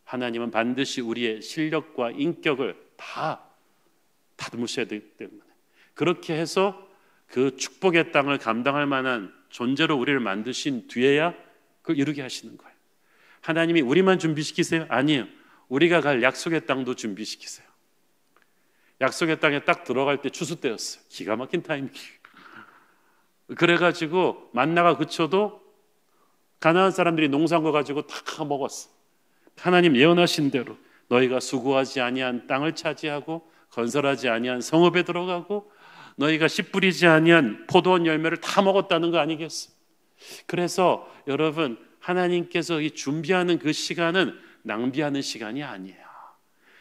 하나님은 반드시 우리의 실력과 인격을 다 다듬으셔야 되기 때문에 그렇게 해서 그 축복의 땅을 감당할 만한 존재로 우리를 만드신 뒤에야 그걸 이루게 하시는 거예요. 하나님이 우리만 준비시키세요? 아니에요. 우리가 갈 약속의 땅도 준비시키세요. 약속의 땅에 딱 들어갈 때 추수 때였어요. 기가 막힌 타이밍. 그래가지고 만나가 그쳐도 가나안 사람들이 농사한 거 가지고 다 먹었어. 하나님 예언하신 대로 너희가 수고하지 아니한 땅을 차지하고 건설하지 아니한 성읍에 들어가고 너희가 씨 뿌리지 아니한 포도원 열매를 다 먹었다는 거 아니겠어? 그래서 여러분, 하나님께서 이 준비하는 그 시간은 낭비하는 시간이 아니에요.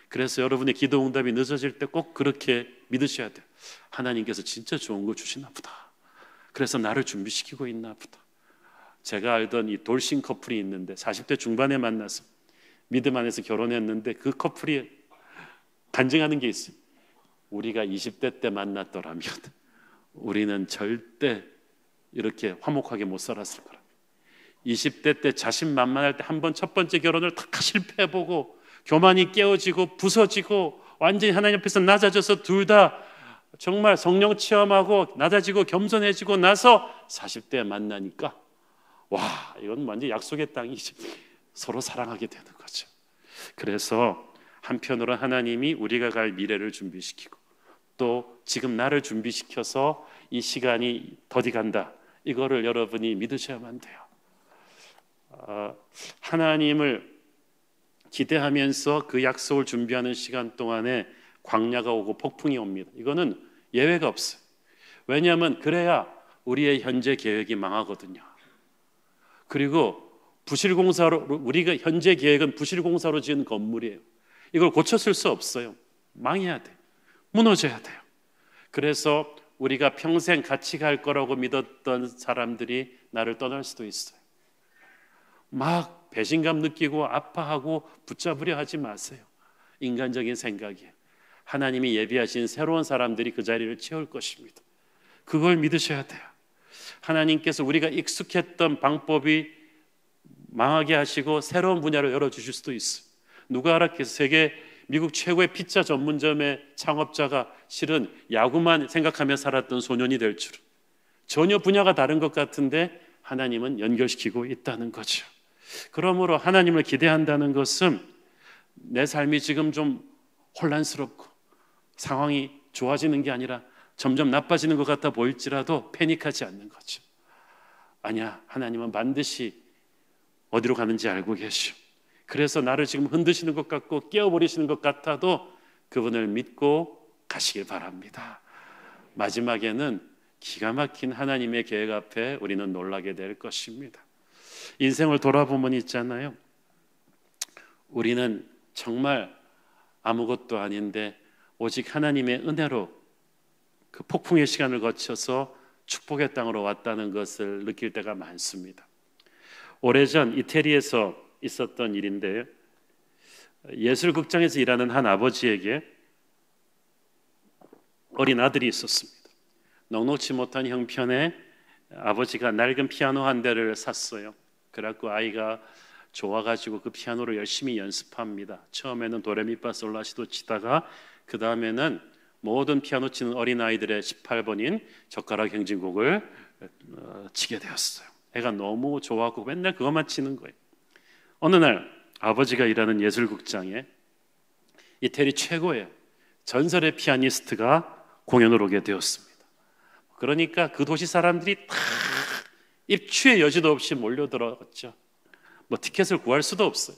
그래서 여러분의 기도 응답이 늦어질 때 꼭 그렇게 믿으셔야 돼요. 하나님께서 진짜 좋은 거 주시나 보다. 그래서 나를 준비시키고 있나 보다. 제가 알던 이 돌싱 커플이 있는데 40대 중반에 만나서 믿음 안에서 결혼했는데 그 커플이 간증하는 게 있어요. 우리가 20대 때 만났더라면 우리는 절대 이렇게 화목하게 못 살았을 거라. 20대 때 자신만만할 때 한 번 첫 번째 결혼을 다 실패해보고 교만이 깨어지고 부서지고 완전히 하나님 앞에서 낮아져서 둘 다 정말 성령 체험하고 낮아지고 겸손해지고 나서 40대에 만나니까 와, 이건 완전 약속의 땅이지. 서로 사랑하게 되는 거죠. 그래서 한편으로 하나님이 우리가 갈 미래를 준비시키고 또 지금 나를 준비시켜서 이 시간이 더디 간다. 이거를 여러분이 믿으셔야만 돼요. 하나님을 기대하면서 그 약속을 준비하는 시간 동안에 광야가 오고 폭풍이 옵니다. 이거는 예외가 없어요. 왜냐하면 그래야 우리의 현재 계획이 망하거든요. 그리고 부실공사로, 우리가 현재 계획은 부실공사로 지은 건물이에요. 이걸 고쳤을 수 없어요. 망해야 돼. 무너져야 돼요. 그래서 우리가 평생 같이 갈 거라고 믿었던 사람들이 나를 떠날 수도 있어요. 막 배신감 느끼고 아파하고 붙잡으려 하지 마세요. 인간적인 생각이에요. 하나님이 예비하신 새로운 사람들이 그 자리를 채울 것입니다. 그걸 믿으셔야 돼요. 하나님께서 우리가 익숙했던 방법이 망하게 하시고 새로운 분야를 열어주실 수도 있어요. 누가 알았겠어요? 세계 미국 최고의 피자 전문점의 창업자가 실은 야구만 생각하며 살았던 소년이 될 줄은. 전혀 분야가 다른 것 같은데 하나님은 연결시키고 있다는 거죠. 그러므로 하나님을 기대한다는 것은 내 삶이 지금 좀 혼란스럽고 상황이 좋아지는 게 아니라 점점 나빠지는 것 같아 보일지라도 패닉하지 않는 거죠. 아니야, 하나님은 반드시 어디로 가는지 알고 계시오. 그래서 나를 지금 흔드시는 것 같고 깨어버리시는 것 같아도 그분을 믿고 가시길 바랍니다. 마지막에는 기가 막힌 하나님의 계획 앞에 우리는 놀라게 될 것입니다. 인생을 돌아보면 있잖아요, 우리는 정말 아무것도 아닌데 오직 하나님의 은혜로 그 폭풍의 시간을 거쳐서 축복의 땅으로 왔다는 것을 느낄 때가 많습니다. 오래전 이태리에서 있었던 일인데요, 예술극장에서 일하는 한 아버지에게 어린 아들이 있었습니다. 넉넉지 못한 형편에 아버지가 낡은 피아노 한 대를 샀어요. 그래갖고 아이가 좋아가지고 그 피아노를 열심히 연습합니다. 처음에는 도레미파솔라시도 치다가 그 다음에는 모든 피아노 치는 어린아이들의 18번인 젓가락 행진곡을 치게 되었어요. 애가 너무 좋아하고 맨날 그것만 치는 거예요. 어느 날 아버지가 일하는 예술극장에 이태리 최고의 전설의 피아니스트가 공연을 오게 되었습니다. 그러니까 그 도시 사람들이 다 입추의 여지도 없이 몰려들었죠. 뭐 티켓을 구할 수도 없어요.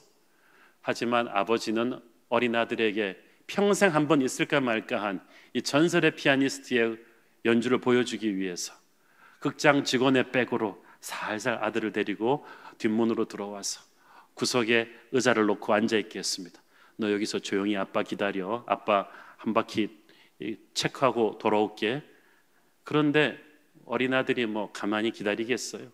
하지만 아버지는 어린 아들에게 평생 한 번 있을까 말까한 이 전설의 피아니스트의 연주를 보여주기 위해서 극장 직원의 백으로 살살 아들을 데리고 뒷문으로 들어와서 구석에 의자를 놓고 앉아있게 했습니다. 너 여기서 조용히 아빠 기다려. 아빠 한 바퀴 체크하고 돌아올게. 그런데 어린아들이 뭐 가만히 기다리겠어요?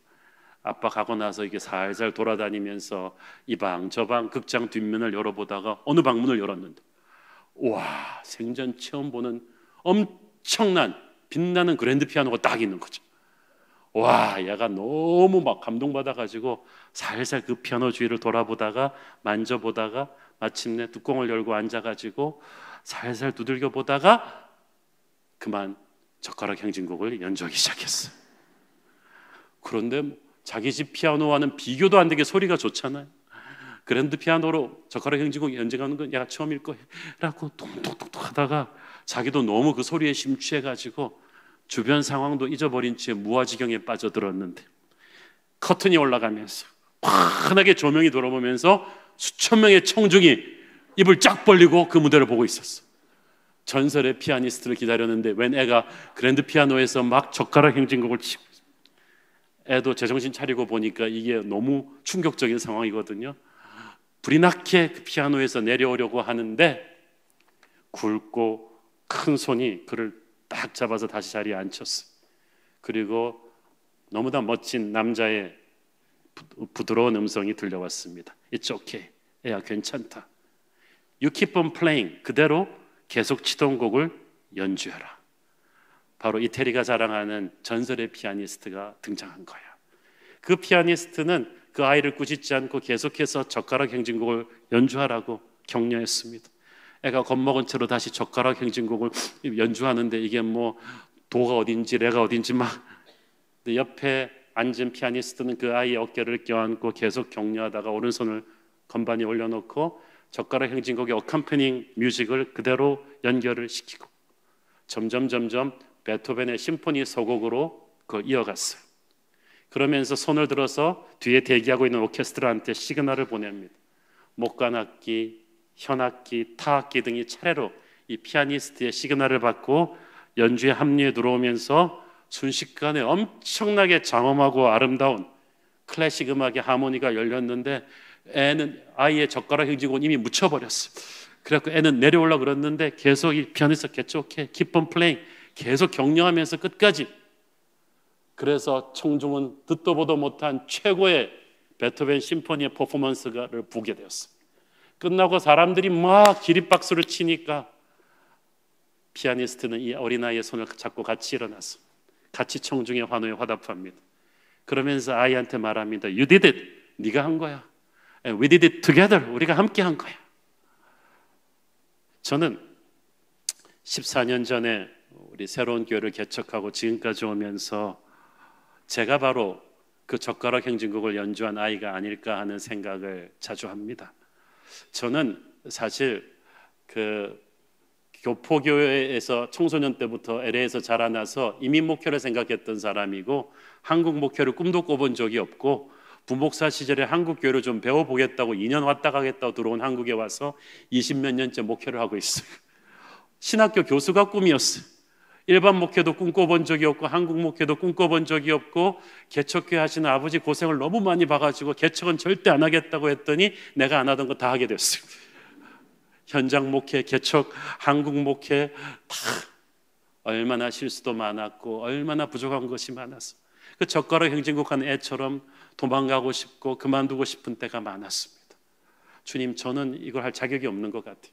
아빠 가고 나서 이게 살살 돌아다니면서 이 방 저 방 극장 뒷면을 열어보다가 어느 방문을 열었는데, 와, 생전 처음 보는 엄청난 빛나는 그랜드 피아노가 딱 있는 거죠. 와, 얘가 너무 막 감동받아가지고 살살 그 피아노 주위를 돌아보다가 만져보다가 마침내 뚜껑을 열고 앉아가지고 살살 두들겨 보다가 그만 젓가락 행진곡을 연주하기 시작했어요. 그런데 자기 집 피아노와는 비교도 안 되게 소리가 좋잖아요. 그랜드 피아노로 젓가락 행진곡 연주하는 건 얘가 처음일 거야 라고 톡톡톡톡 하다가 자기도 너무 그 소리에 심취해가지고 주변 상황도 잊어버린 채 무아지경에 빠져들었는데, 커튼이 올라가면서 환하게 조명이 들어오면서 수천 명의 청중이 입을 쫙 벌리고 그 무대를 보고 있었어. 전설의 피아니스트를 기다렸는데 웬 애가 그랜드 피아노에서 막 젓가락 행진곡을 치고 있어. 애도 제정신 차리고 보니까 이게 너무 충격적인 상황이거든요. 불이 나게 그 피아노에서 내려오려고 하는데 굵고 큰 손이 그를 딱 잡아서 다시 자리에 앉혔어. 그리고 너무나 멋진 남자의 부드러운 음성이 들려왔습니다. It's okay. 애야 괜찮다. You keep on playing. 그대로 계속 치던 곡을 연주해라. 바로 이태리가 자랑하는 전설의 피아니스트가 등장한 거야. 그 피아니스트는 그 아이를 꾸짖지 않고 계속해서 젓가락 행진곡을 연주하라고 격려했습니다. 애가 겁먹은 채로 다시 젓가락 행진곡을 연주하는데 이게 뭐 도가 어딘지 레가 어딘지 막. 근데 옆에 앉은 피아니스트는 그 아이의 어깨를 껴안고 계속 격려하다가 오른손을 건반에 올려놓고 젓가락 행진곡의 어컴퍼닝 뮤직을 그대로 연결을 시키고 점점 베토벤의 심포니 서곡으로 그걸 이어갔어요. 그러면서 손을 들어서 뒤에 대기하고 있는 오케스트라한테 시그널을 보냅니다. 목관악기, 현악기, 타악기 등이 차례로 이 피아니스트의 시그널을 받고 연주에 합류해 들어오면서 순식간에 엄청나게 장엄하고 아름다운 클래식 음악의 하모니가 열렸는데 애는 아이의 젓가락 행진곡은 이미 묻혀버렸어요. 그래서 애는 내려오려고 그랬는데 계속 이 피아니스트 개척해 keep on playing 계속 격려하면서 끝까지. 그래서 청중은 듣도 보도 못한 최고의 베토벤 심포니의 퍼포먼스를 보게 되었어요. 끝나고 사람들이 막 기립박수를 치니까 피아니스트는 이 어린아이의 손을 잡고 같이 일어나서 같이 청중의 환호에 화답합니다. 그러면서 아이한테 말합니다. You did it. 네가 한 거야. We did it together. 우리가 함께 한 거야. 저는 14년 전에 우리 새로운 교회를 개척하고 지금까지 오면서 제가 바로 그 젓가락 행진곡을 연주한 아이가 아닐까 하는 생각을 자주 합니다. 저는 사실 교포교회에서 청소년 때부터 LA에서 자라나서 이민 목회를 생각했던 사람이고, 한국 목회를 꿈도 꿔본 적이 없고, 부목사 시절에 한국 교회를 좀 배워보겠다고 2년 왔다 가겠다고 들어온 한국에 와서 20몇 년째 목회를 하고 있어요. 신학교 교수가 꿈이었어요. 일반 목회도 꿈꿔본 적이 없고, 한국 목회도 꿈꿔본 적이 없고, 개척교회 하시는 아버지 고생을 너무 많이 봐가지고 개척은 절대 안 하겠다고 했더니 내가 안 하던 거 다 하게 됐어요. 현장 목회, 개척, 한국 목회 다 얼마나 실수도 많았고 얼마나 부족한 것이 많았어. 그 젓가락 행진곡한 애처럼 도망가고 싶고 그만두고 싶은 때가 많았습니다. 주님, 저는 이걸 할 자격이 없는 것 같아요.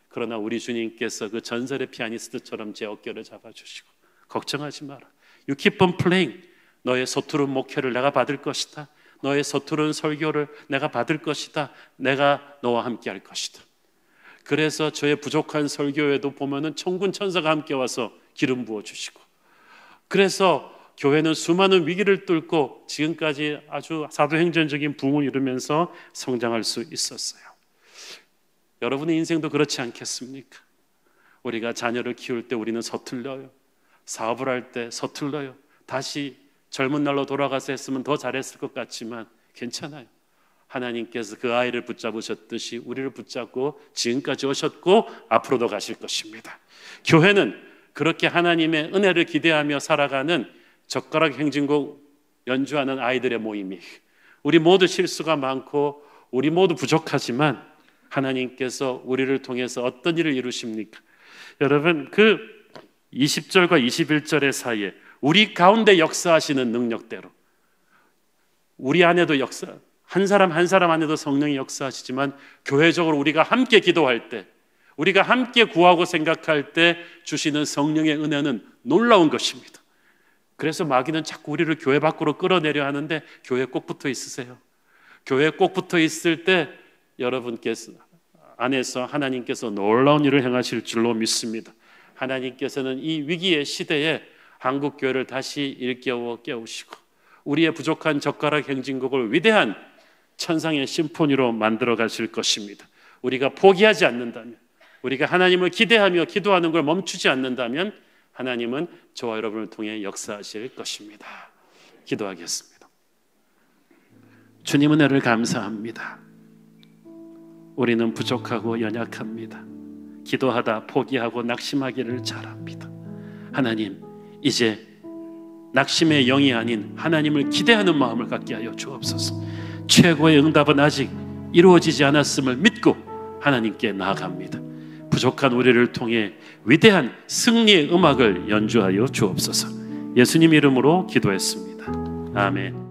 그러나 우리 주님께서 그 전설의 피아니스트처럼 제 어깨를 잡아주시고, 걱정하지 마라, You keep on playing. 너의 서투른 목회를 내가 받을 것이다. 너의 서투른 설교를 내가 받을 것이다. 내가 너와 함께 할 것이다. 그래서 저의 부족한 설교에도 보면은 천군 천사가 함께 와서 기름 부어주시고, 그래서 교회는 수많은 위기를 뚫고 지금까지 아주 사도행전적인 부흥을 이루면서 성장할 수 있었어요. 여러분의 인생도 그렇지 않겠습니까? 우리가 자녀를 키울 때 우리는 서툴러요. 사업을 할 때 서툴러요. 다시 젊은 날로 돌아가서 했으면 더 잘했을 것 같지만 괜찮아요. 하나님께서 그 아이를 붙잡으셨듯이 우리를 붙잡고 지금까지 오셨고 앞으로도 가실 것입니다. 교회는 그렇게 하나님의 은혜를 기대하며 살아가는 젓가락 행진곡 연주하는 아이들의 모임이에요. 우리 모두 실수가 많고 우리 모두 부족하지만 하나님께서 우리를 통해서 어떤 일을 이루십니까? 여러분, 그 20절과 21절의 사이에 우리 가운데 역사하시는 능력대로 우리 안에도 역사, 한 사람 한 사람 안에도 성령이 역사하시지만 교회적으로 우리가 함께 기도할 때, 우리가 함께 구하고 생각할 때 주시는 성령의 은혜는 놀라운 것입니다. 그래서 마귀는 자꾸 우리를 교회 밖으로 끌어내려 하는데 교회에 꼭 붙어 있으세요. 교회에 꼭 붙어 있을 때 여러분께서 안에서 하나님께서 놀라운 일을 행하실 줄로 믿습니다. 하나님께서는 이 위기의 시대에 한국 교회를 다시 일깨워 깨우시고 우리의 부족한 젓가락 행진곡을 위대한 천상의 심포니로 만들어 가실 것입니다. 우리가 포기하지 않는다면, 우리가 하나님을 기대하며 기도하는 걸 멈추지 않는다면 하나님은 저와 여러분을 통해 역사하실 것입니다. 기도하겠습니다. 주님, 은혜를 감사합니다. 우리는 부족하고 연약합니다. 기도하다 포기하고 낙심하기를 잘합니다. 하나님, 이제 낙심의 영이 아닌 하나님을 기대하는 마음을 갖게 하여 주옵소서. 최고의 응답은 아직 이루어지지 않았음을 믿고 하나님께 나아갑니다. 부족한 우리를 통해 위대한 승리의 음악을 연주하여 주옵소서. 예수님 이름으로 기도했습니다. 아멘.